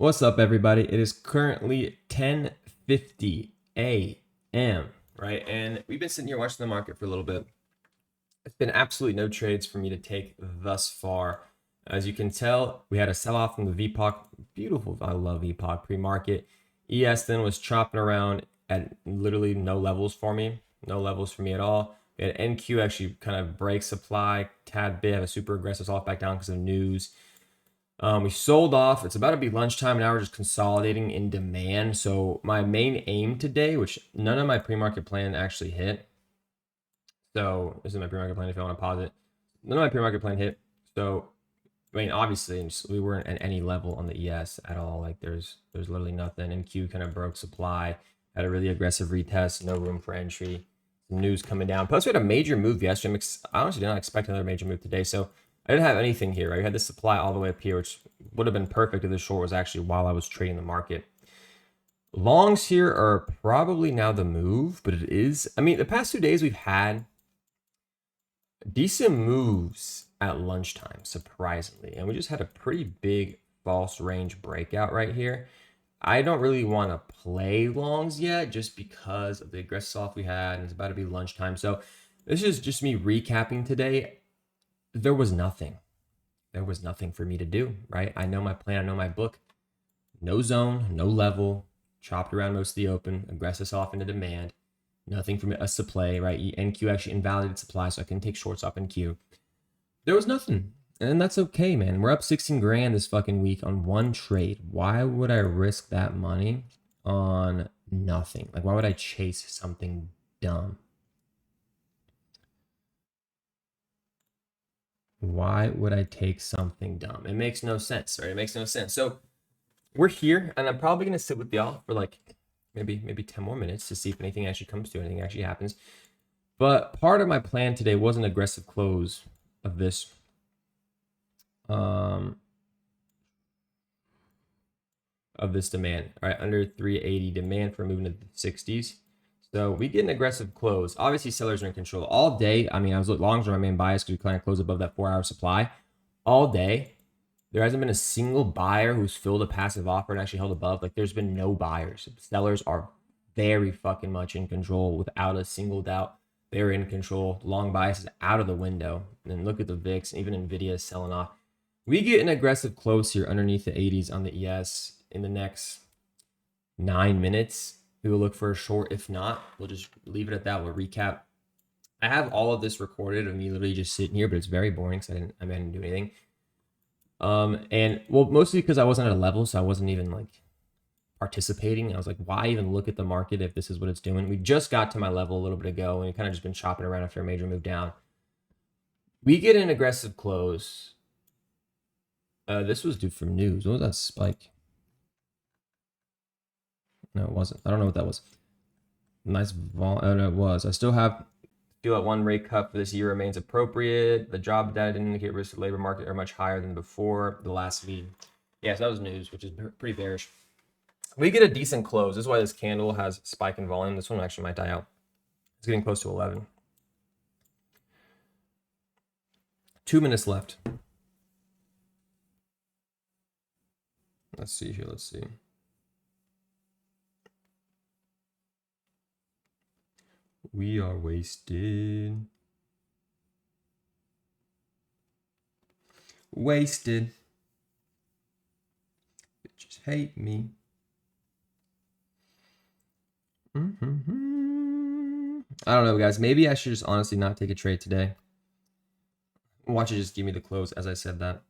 What's up, everybody? It is currently 10:50 a.m., right? And we've been sitting here watching the market for a little bit. It's been absolutely no trades for me to take thus far. As you can tell, we had a sell-off from the VPOC. Beautiful. I love VPOC pre-market. ES then was chopping around at literally no levels for me. No levels for me at all. We had NQ actually kind of break supply, tad bit, have a super aggressive off back down because of news. We sold off. It's about to be lunchtime. Now we're just consolidating in demand. So my main aim today, which none of my pre-market plan actually hit. So this is my pre-market plan if you want to pause it. None of my pre-market plan hit. So I mean, obviously, we weren't at any level on the ES at all. Like there's literally nothing. And Q kind of broke supply, had a really aggressive retest, no room for entry. Some news coming down. Plus, we had a major move yesterday. I honestly did not expect another major move today. So I didn't have anything here, right? We had this supply all the way up here, which would have been perfect if the short was actually while I was trading the market. Longs here are probably now the move, but it is. I mean, the past 2 days we've had decent moves at lunchtime, surprisingly. And we just had a pretty big false range breakout right here. I don't really want to play longs yet just because of the aggressive off we had, and it's about to be lunchtime. So this is just me recapping today. There was nothing. There was nothing for me to do, right? I know my plan, I know my book. No zone, no level, chopped around most of the open, aggressive off into demand. Nothing for us to play, right? NQ actually invalidated supply, so I can take shorts off NQ. There was nothing, and that's okay, man. We're up 16 grand this fucking week on one trade. Why would I risk that money on nothing? Like, why would I chase something dumb? Why would I take something dumb? It makes no sense, right? It makes no sense. So we're here, and I'm probably gonna sit with y'all for like maybe 10 more minutes to see if anything actually comes to anything actually happens. But part of my plan today was an aggressive close of this. Of this demand, all right, under 380 demand for moving to the 60s. So we get an aggressive close. Obviously, sellers are in control all day. I mean, I was longs are my main bias because we kind of close above that 4-hour supply all day. There hasn't been a single buyer who's filled a passive offer and actually held above. Like, there's been no buyers. Sellers are very fucking much in control without a single doubt. They're in control. Long bias is out of the window. And then look at the VIX. Even Nvidia is selling off. We get an aggressive close here underneath the 80s on the ES in the next 9 minutes. We will look for a short. If not, we'll just leave it at that. We'll recap. I have all of this recorded of me literally just sitting here, but it's very boring because I didn't do anything. And well, mostly because I wasn't at a level, so I wasn't even like participating. I was like, why even look at the market if this is what it's doing? We just got to my level a little bit ago, and we kind of just been chopping around after a major move down. We get an aggressive close. This was due from news. What was that spike? No, it wasn't. I don't know what that was. Nice vol. Oh, no, it was. I still feel that one rate cut for this year remains appropriate. The job data didn't indicate risks of labor market are much higher than before the last feed. Yeah, so that was news, which is pretty bearish. We get a decent close. This is why this candle has spike in volume. This one actually might die out. It's getting close to 11. 2 minutes left. Let's see here. Let's see. We are wasted. Wasted. Bitches hate me. I don't know, guys. Maybe I should just honestly not take a trade today. Watch it just give me the close as I said that.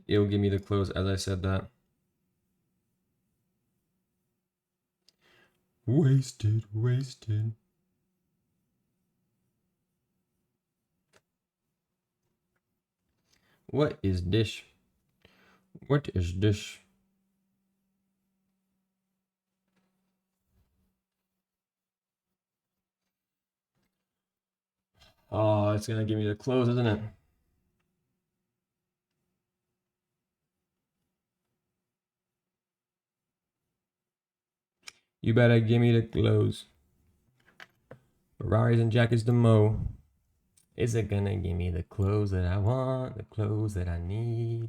It'll give me the close as I said that. Wasted, wasted. What is this? What is this? Oh, it's gonna give me the close, isn't it? You better give me the close. Ferraris and jackets the mo. Is it gonna give me the clothes that I want, the clothes that I need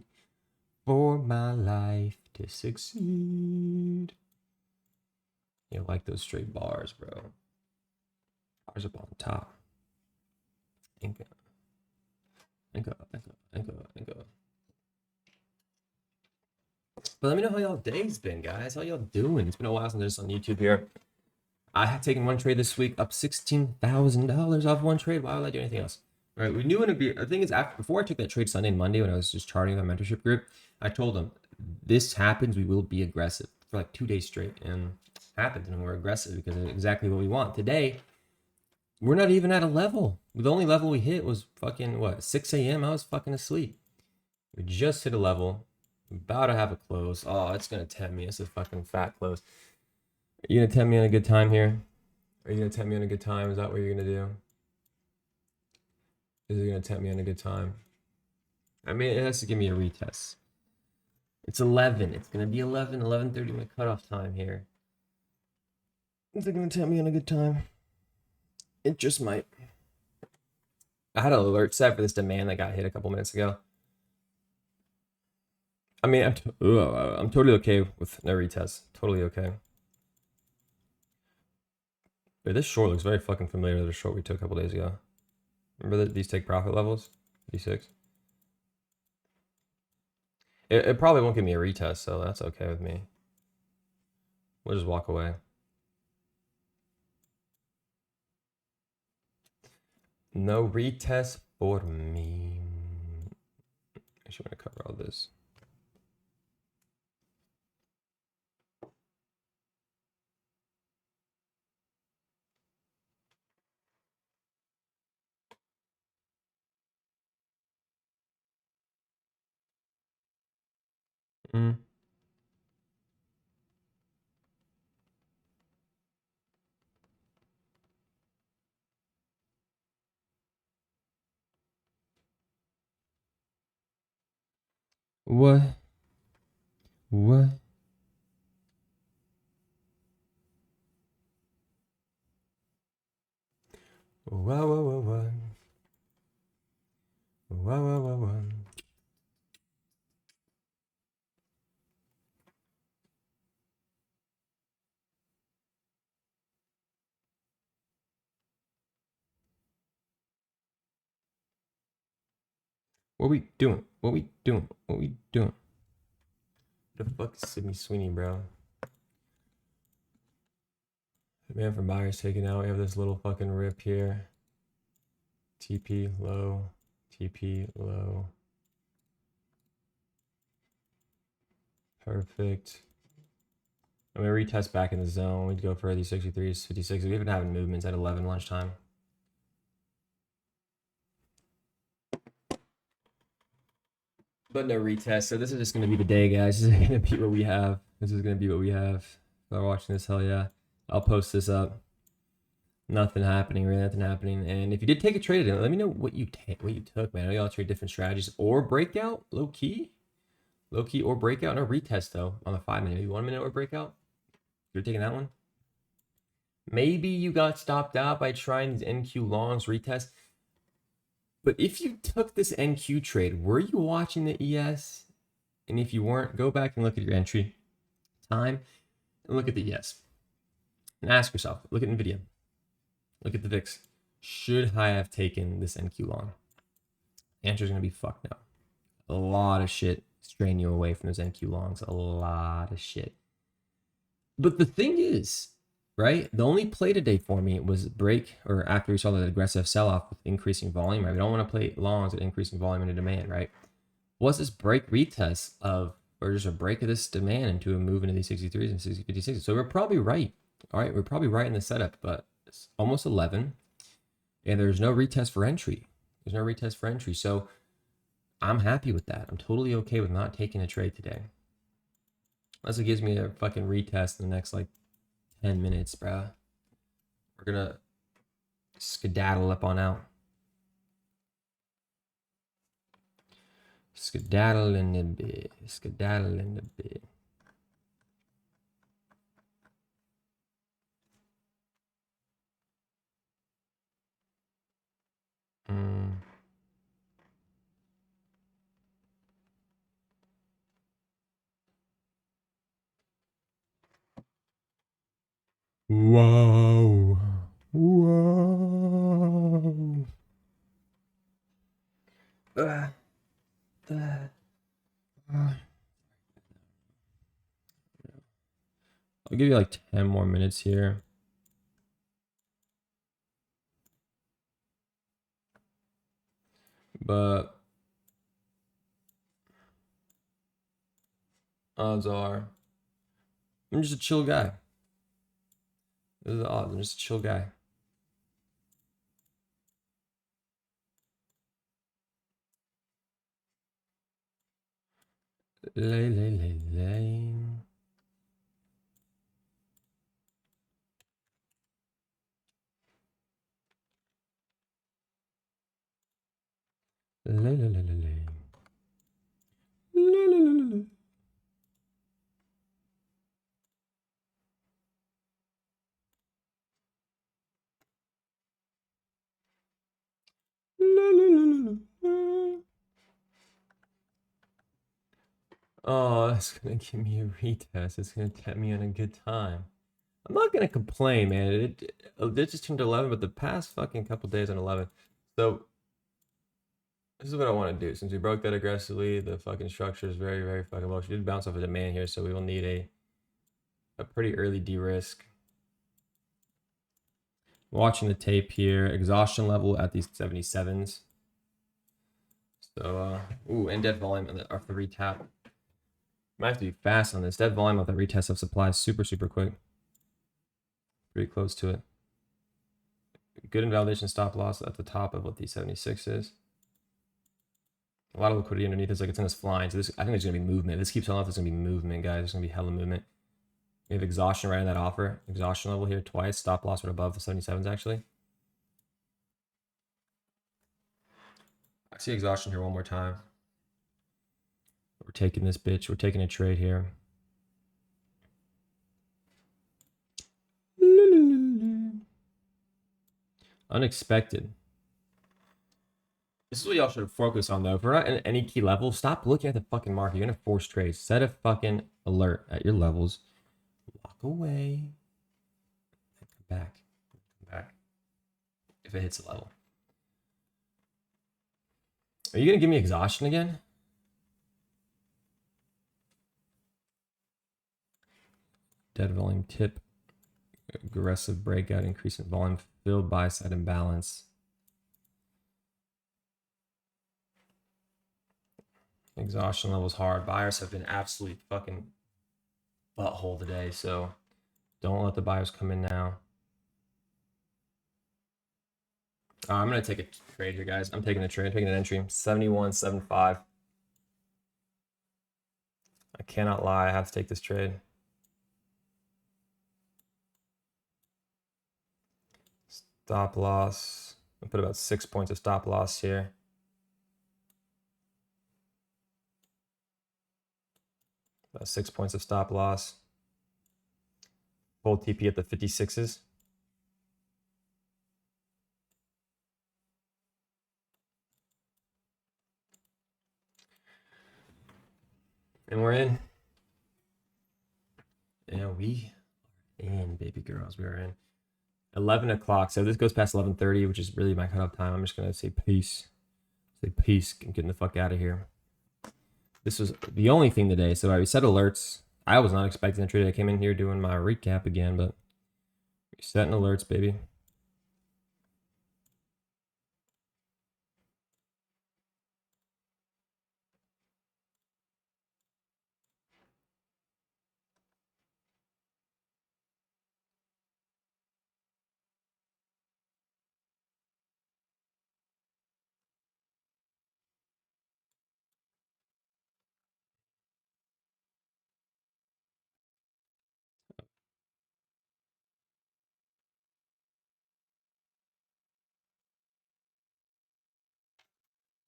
for my life to succeed? You like those straight bars, bro. Bars up on top. Anchor. Anchor. But let me know how y'all day's been, guys. How y'all doing? It's been a while since I was on YouTube here. I had taken one trade this week, up $16,000 off one trade. Why would I do anything else? All right, we knew it'd be. The thing is, before I took that trade Sunday and Monday when I was just charting with my mentorship group, I told them, this happens, we will be aggressive for like 2 days straight. And it happened, and we're aggressive because it's exactly what we want. Today, we're not even at a level. The only level we hit was fucking, what, 6 a.m.? I was fucking asleep. We just hit a level. About to have a close. Oh, it's going to tempt me. It's a fucking fat close. Are you going to tempt me on a good time here? Are you going to tempt me on a good time? Is that what you're going to do? Is it going to tempt me on a good time? I mean, it has to give me a retest. It's 11. It's going to be 11:30 my cutoff time here. Is it going to tempt me on a good time? It just might. I had an alert set for this demand that got hit a couple minutes ago. I mean, I'm totally okay with no retest. Totally okay. But this short looks very fucking familiar to the short we took a couple days ago. Remember that these take profit levels? 56. It probably won't give me a retest, so that's okay with me. We'll just walk away. No retest for me. Actually, I'm gonna cover all this. What? What? What? What we doing? What we doing? What we doing? The fuck is Sydney Sweeney, bro? Man from buyers taken out. We have this little fucking rip here. TP low. TP low. Perfect. I'm gonna retest back in the zone. We'd go for these 63s, 56s. We've been having movements at 11 lunchtime. But no retest. So this is just gonna be the day, guys. This is gonna be what we have. This is gonna be what we have. If I'm watching this, hell yeah. I'll post this up. Nothing happening, really nothing happening. And if you did take a trade, let me know what you took, man. I know y'all trade different strategies or breakout, low key or breakout. No retest though on the 5 minute. Maybe 1 minute or breakout. You're taking that one. Maybe you got stopped out by trying these NQ longs retest. But if you took this NQ trade, were you watching the ES? And if you weren't, go back and look at your entry time and look at the ES. And ask yourself, look at NVIDIA. Look at the VIX. Should I have taken this NQ long? The answer is going to be fuck no. A lot of shit strain you away from those NQ longs. A lot of shit. But the thing is, right? The only play today for me was break, or after we saw that aggressive sell-off with increasing volume, right? We don't want to play longs at increasing volume and demand, right? Was this break retest of, or just a break of this demand into a move into these 63s and 56s? So we're probably right. All right, we're probably right in the setup, but it's almost 11, and there's no retest for entry. There's no retest for entry, so I'm happy with that. I'm totally okay with not taking a trade today. Unless it gives me a fucking retest in the next like 10 minutes, bruh. We're gonna skedaddle up on out. Skedaddle in a bit. Skedaddle in a bit. Whoa. Whoa. Uh, I'll give you like 10 more minutes here. But odds are I'm just a chill guy. This is the odds. I'm just a chill guy. Lay, lay, lay, lay. Lay, lay, lay, lay, lay. Lay, lay, lay, lay. Oh, that's gonna give me a retest. It's gonna get me on a good time. I'm not gonna complain, man. It just turned 11, but the past fucking couple days on 11. So this is what I want to do. Since we broke that aggressively, the fucking structure is very, very fucking low. She did bounce off a demand here, so we will need a pretty early de-risk. Watching the tape here, exhaustion level at these 77s. So, and dead volume off the retap. Might have to be fast on this. Dead volume off the retest of supply is super, super quick. Pretty close to it. Good invalidation stop loss at the top of what the 76 is. A lot of liquidity underneath this, like it's in this flying. So this, I think there's gonna be movement. This keeps telling us there's gonna be movement, guys. There's gonna be hella movement. We have exhaustion right in that offer. Exhaustion level here twice. Stop loss right above the 77s actually. I see exhaustion here one more time. We're taking this bitch. We're taking a trade here. Unexpected. This is what y'all should focus on though. If we're not in any key level, stop looking at the fucking market. You're gonna force trades. Set a fucking alert at your levels. Walk away. Come back. Come back. If it hits a level. Are you gonna give me exhaustion again? Dead volume tip. Aggressive breakout, increase in volume, filled buy side imbalance. Exhaustion levels hard. Buyers have been absolute fucking butthole today, so don't let the buyers come in now. I'm gonna take a trade here, guys. I'm taking a trade, taking an entry. 71.75. I cannot lie. I have to take this trade. Stop loss. I'll put about 6 points of stop loss here. About 6 points of stop loss. Hold TP at the 56s. And we're in. Yeah, we are in, baby girls. We are in. 11 o'clock. So this goes past 11:30, which is really my cutoff time. I'm just gonna say peace. Say peace. I'm getting the fuck out of here. This was the only thing today. So I set alerts. I was not expecting the trade. I came in here doing my recap again, but setting alerts, baby.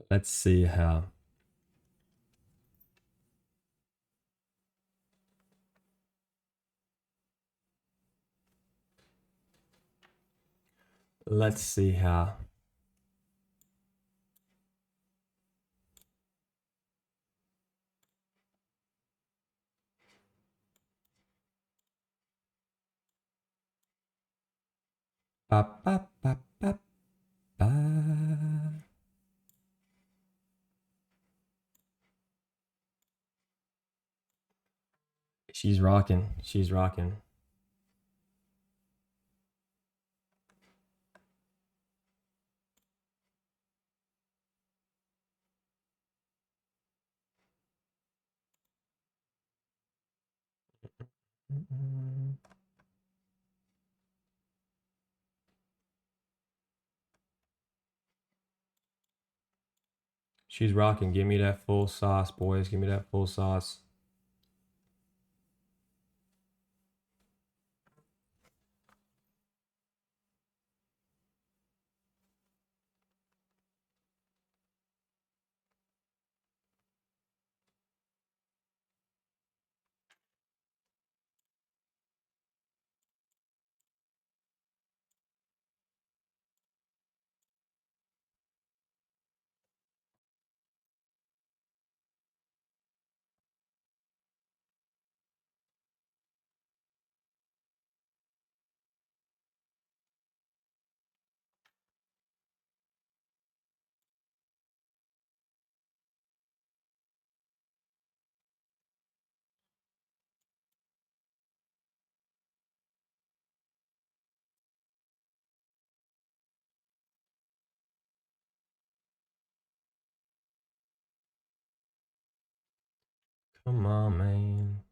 Let's see how. Let's see how. Ba, ba, ba, ba, ba. She's rocking. She's rocking. She's rocking. Give me that full sauce, boys. Give me that full sauce. Come on, man.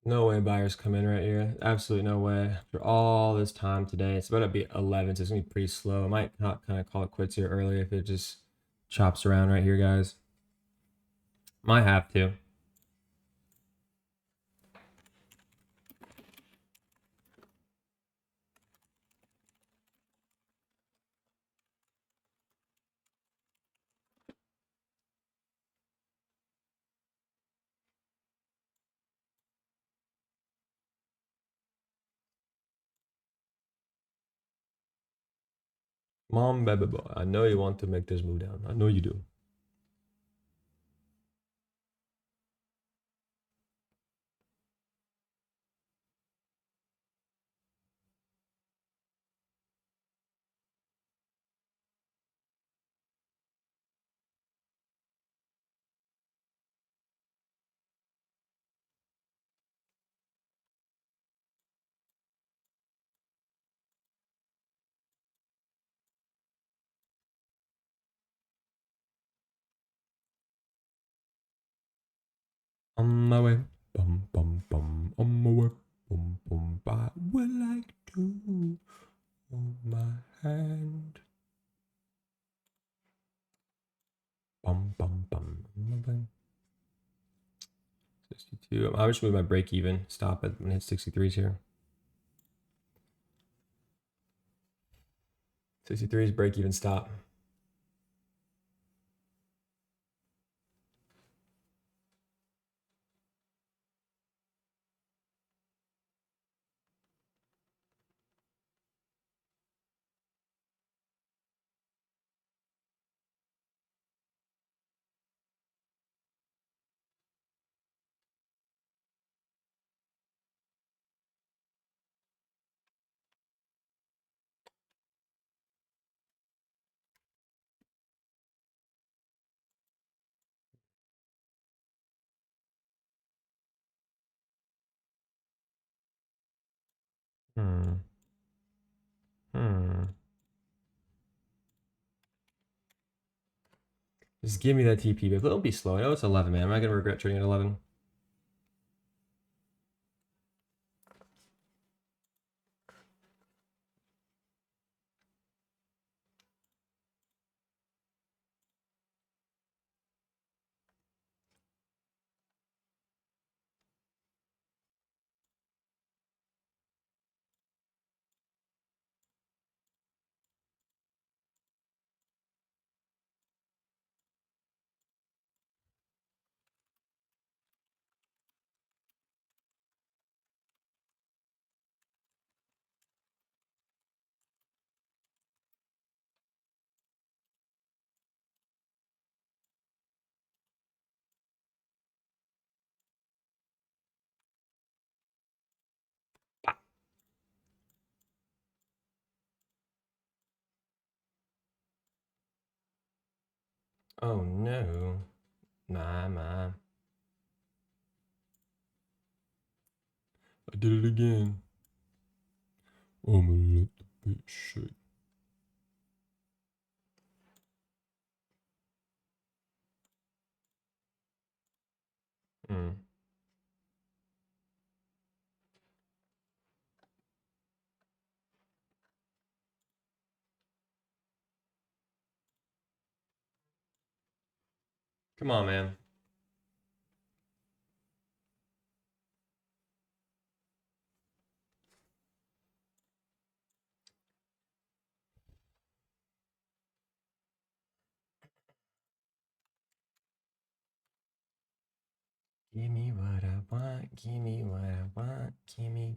No way buyers come in right here. Absolutely no way. After all this time today, it's about to be 11, so it's gonna be pretty slow. I might not kind of call it quits here early if it just chops around right here, guys. Might have to. Mom, baby boy, I know you want to make this move down. I know you do. On my way. Bum, bum, bum. On my way. Bum, bum, I would like to hold my hand. Bum, bum, bum. 62. I just move my break even. Stop it when it hits 63s here. 63s break even stop. Hmm. Hmm. Just give me that TP, but don't be slow. I know it's 11, man. I'm not gonna regret trading at 11. Oh no. Nah. I did it again. I'm gonna let the bitch shake. Mm. Come on, man. Give me what I want, give me what I want, gimme,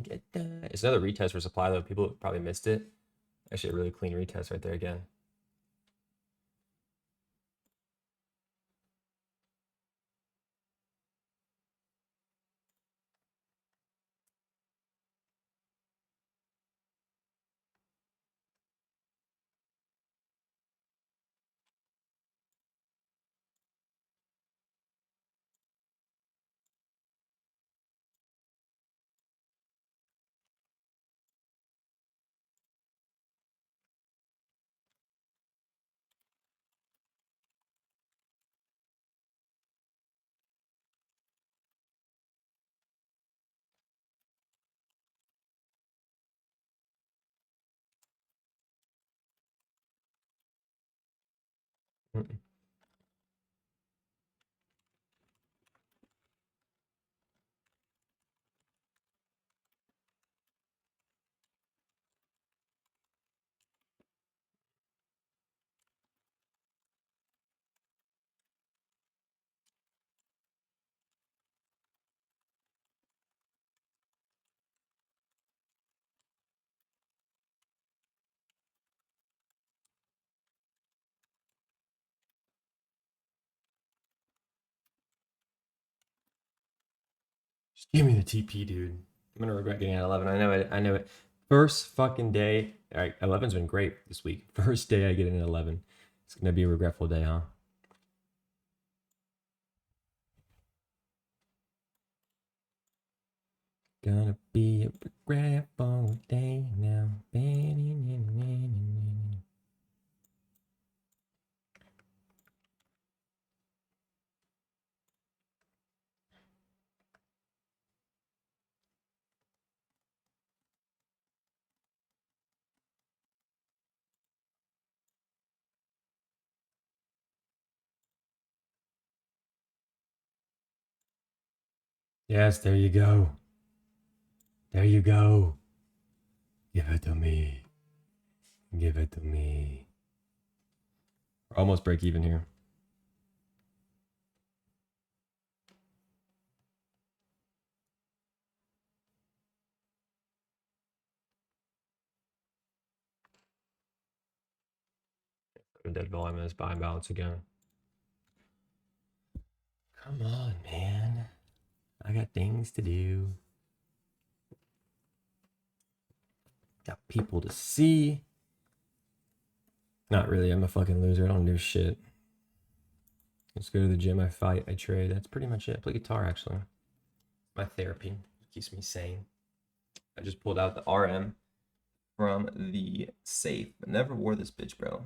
get that. It's another retest for supply though. People probably missed it. Actually, a really clean retest right there again. Mm-mm. Just give me the TP, dude. I'm gonna regret getting at 11. I know it. I know it. First fucking day. All right, 11's been great this week. First day I get in at 11. It's gonna be a regretful day, huh? Gonna be a regretful day now. Yes, there you go. There you go. Give it to me. Give it to me. We're almost break even here. Dead volume is buy balance again. Come on, man. I got things to do. Got people to see. Not really. I'm a fucking loser. I don't do shit. Just go to the gym. I fight. I trade. That's pretty much it. I play guitar, actually. My therapy. It keeps me sane. I just pulled out the RM from the safe. I never wore this bitch, bro.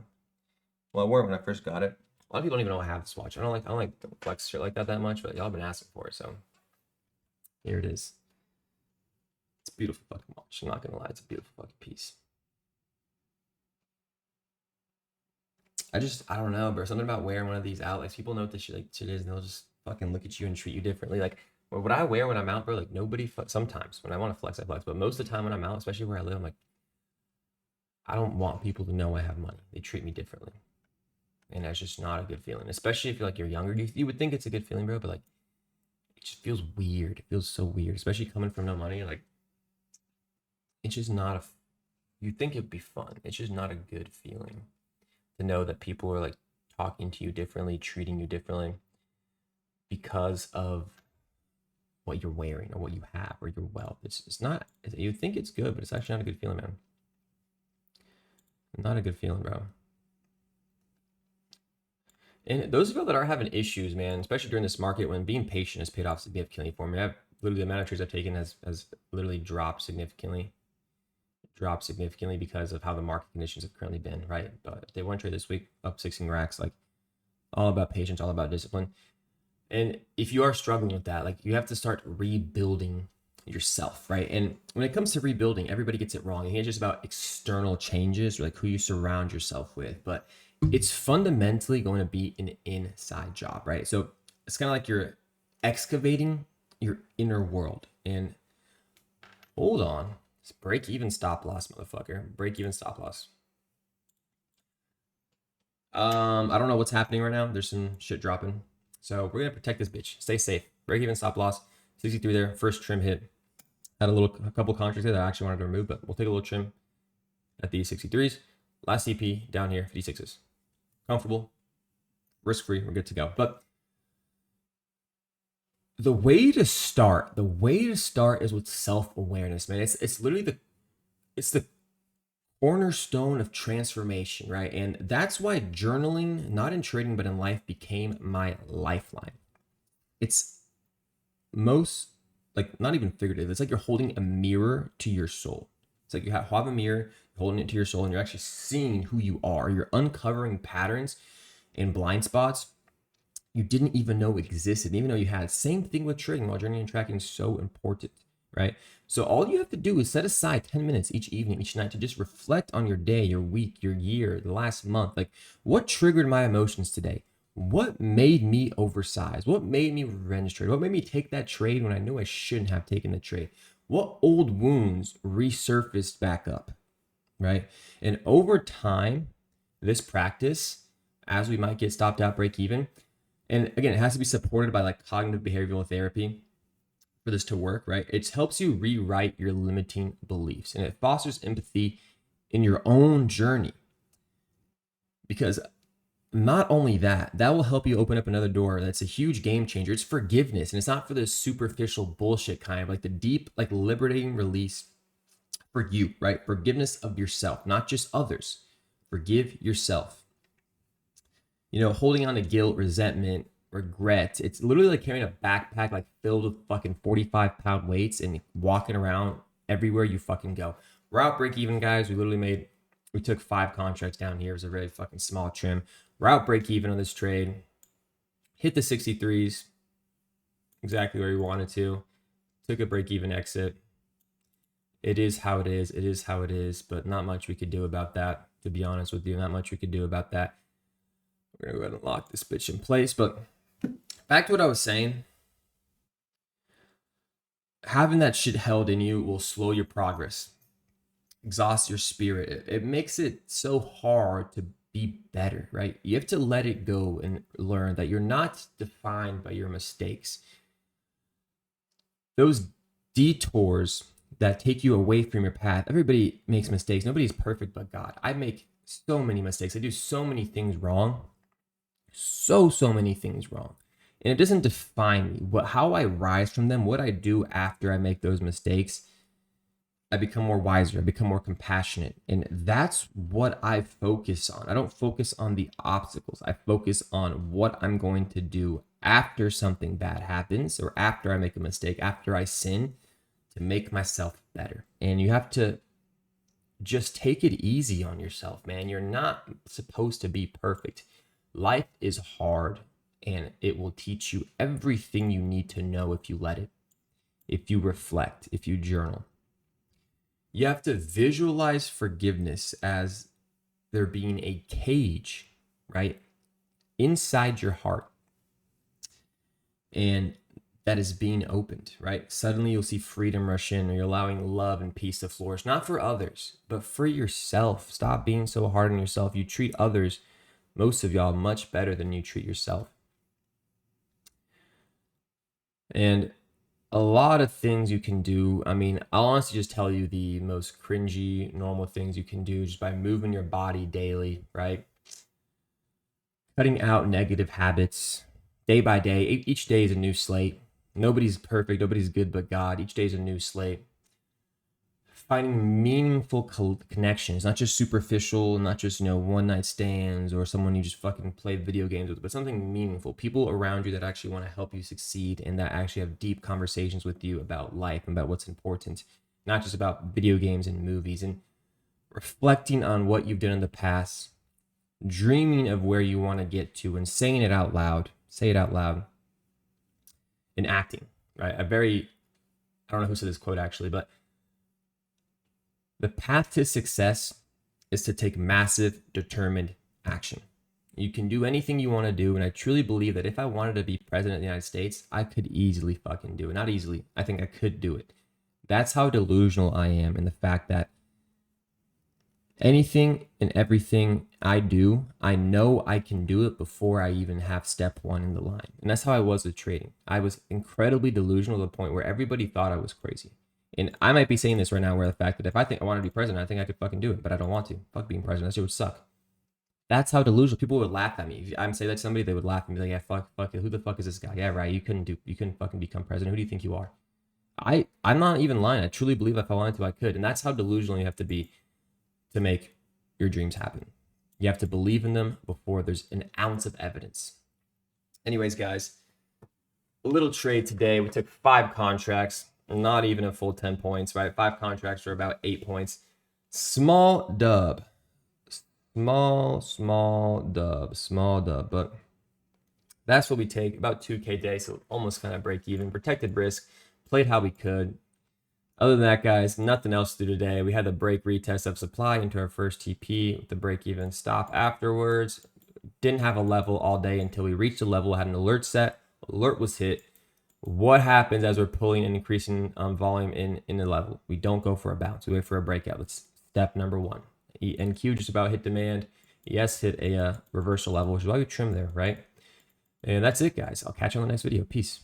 Well, I wore it when I first got it. A lot of people don't even know I have this watch. I don't like flex shit like that much, but y'all been asking for it, so here it is. It's a beautiful fucking watch. I'm not gonna lie, it's a beautiful fucking piece. I don't know, bro. Something about wearing one of these out. Like, people know what this shit is, and they'll just fucking look at you and treat you differently. Like, what I wear when I'm out, bro, like, nobody, sometimes when I want to flex, I flex. But most of the time when I'm out, especially where I live, I'm like, I don't want people to know I have money. They treat me differently. And that's just not a good feeling. Especially if you're younger. You would think it's a good feeling, bro, but like, it just feels weird. It feels so weird, especially coming from no money. Like, it's just not you think it'd be fun. It's just not a good feeling to know that people are like talking to you differently, treating you differently because of what you're wearing or what you have or your wealth. It's not, you think it's good, but it's actually not a good feeling, man. Not a good feeling, bro. And those of you that are having issues, man, especially during this market when being patient has paid off significantly for me. I've literally, the amount of trades I've taken has literally dropped significantly because of how the market conditions have currently been, right? But day one trade this week, up 16 racks, like, all about patience, all about discipline. And if you are struggling with that, like, you have to start rebuilding yourself, right? And when it comes to rebuilding, everybody gets it wrong. It's just about external changes, or like who you surround yourself with, but it's fundamentally going to be an inside job, right? So it's kind of like you're excavating your inner world. And hold on, it's break even stop loss, motherfucker. Break even stop loss. I don't know what's happening right now. There's some shit dropping. So we're gonna protect this bitch. Stay safe. Break even stop loss. 63 there. First trim hit. Had a couple contracts there that I actually wanted to remove, but we'll take a little trim at these 63s. Last CP down here, 56s. Comfortable, risk free. We're good to go. But the way to start is with self-awareness, man. It's literally the cornerstone of transformation, right? And that's why journaling, not in trading but in life, became my lifeline. It's most, like, not even figurative. It's like you're holding a mirror to your soul. It's like you have a mirror, holding it to your soul, and you're actually seeing who you are. You're uncovering patterns and blind spots you didn't even know existed, even though you had. Same thing with trading. While journaling and tracking is so important, right? So all you have to do is set aside 10 minutes each evening, each night, to just reflect on your day, your week, your year, the last month. Like, what triggered my emotions today? What made me oversize? What made me revenge trade? What made me take that trade when I knew I shouldn't have taken the trade? What old wounds resurfaced back up, right? And over time, this practice, as we might get stopped out, break even, and again, it has to be supported by like cognitive behavioral therapy for this to work, right? It helps you rewrite your limiting beliefs, and it fosters empathy in your own journey. Because not only that will help you open up another door. That's a huge game changer. It's forgiveness, and it's not for the superficial bullshit kind, of like the deep, like, liberating release for you, right? Forgiveness of yourself, not just others. Forgive yourself. You know, holding on to guilt, resentment, regret, it's literally like carrying a backpack like filled with fucking 45-pound weights and walking around everywhere you fucking go. We're out break even, guys. We took 5 contracts down here. It was a really fucking small trim. We're out break even on this trade. Hit the 63s exactly where we wanted to. Took a break even exit. It is how it is. It is how it is, but not much we could do about that, to be honest with you. Not much we could do about that. We're gonna go ahead and lock this bitch in place. But back to what I was saying. Having that shit held in you will slow your progress, exhaust your spirit. It makes it so hard to be better, right? You have to let it go and learn that you're not defined by your mistakes. Those detours that take you away from your path, everybody makes mistakes. Nobody's perfect but God. I make so many mistakes. I do so many things wrong. So many things wrong. And it doesn't define me. How I rise from them, what I do after I make those mistakes, I become more wiser. I become more compassionate. And that's what I focus on. I don't focus on the obstacles. I focus on what I'm going to do after something bad happens, or after I make a mistake, after I sin, to make myself better. And you have to just take it easy on yourself, man. You're not supposed to be perfect. Life is hard, and it will teach you everything you need to know if you let it, if you reflect, if you journal. You have to visualize forgiveness as there being a cage, right, inside your heart. And that is being opened, right? Suddenly you'll see freedom rush in, or you're allowing love and peace to flourish, not for others, but for yourself. Stop being so hard on yourself. You treat others, most of y'all, much better than you treat yourself. And a lot of things you can do. I mean, I'll honestly just tell you the most cringy, normal things you can do just by moving your body daily, right? Cutting out negative habits day by day. Each day is a new slate. Nobody's perfect. Nobody's good but God. Each day is a new slate. Finding meaningful connections, not just superficial, not just, one night stands or someone you just fucking play video games with, but something meaningful. People around you that actually want to help you succeed and that actually have deep conversations with you about life and about what's important, not just about video games and movies. And reflecting on what you've done in the past, dreaming of where you want to get to and saying it out loud. Say it out loud. And acting, right? I don't know who said this quote actually, but the path to success is to take massive, determined action. You can do anything you want to do, and I truly believe that if I wanted to be president of the United States, I could easily fucking do it. Not easily, I think I could do it. That's how delusional I am in the fact that anything and everything I do, I know I can do it before I even have step one in the line. And that's how I was with trading. I was incredibly delusional to the point where everybody thought I was crazy. And I might be saying this right now, where the fact that if I think I want to be president, I think I could fucking do it, but I don't want to. Fuck being president. That shit would suck. That's how delusional. People would laugh at me. If I'm saying that to somebody, they would laugh and be like, yeah, fuck it. Who the fuck is this guy? Yeah, right. You couldn't fucking become president. Who do you think you are? I'm not even lying. I truly believe if I wanted to, I could. And that's how delusional you have to be to make your dreams happen. You have to believe in them before there's an ounce of evidence. Anyways, guys, a little trade today. We took 5 contracts. Not even a full 10 points, right? 5 contracts are about 8 points. Small dub. Small dub. But that's what we take. About 2K a day, so almost kind of break even. Protected risk. Played how we could. Other than that, guys, nothing else to do today. We had the break retest of supply into our first TP with the break even stop afterwards. Didn't have a level all day until we reached a level. Had an alert set. Alert was hit. What happens as we're pulling and increasing volume in the level? We don't go for a bounce. We wait for a breakout. That's step number 1. NQ just about hit demand. Yes, hit a reversal level, which is why we trim there, right? And that's it, guys. I'll catch you on the next video. Peace.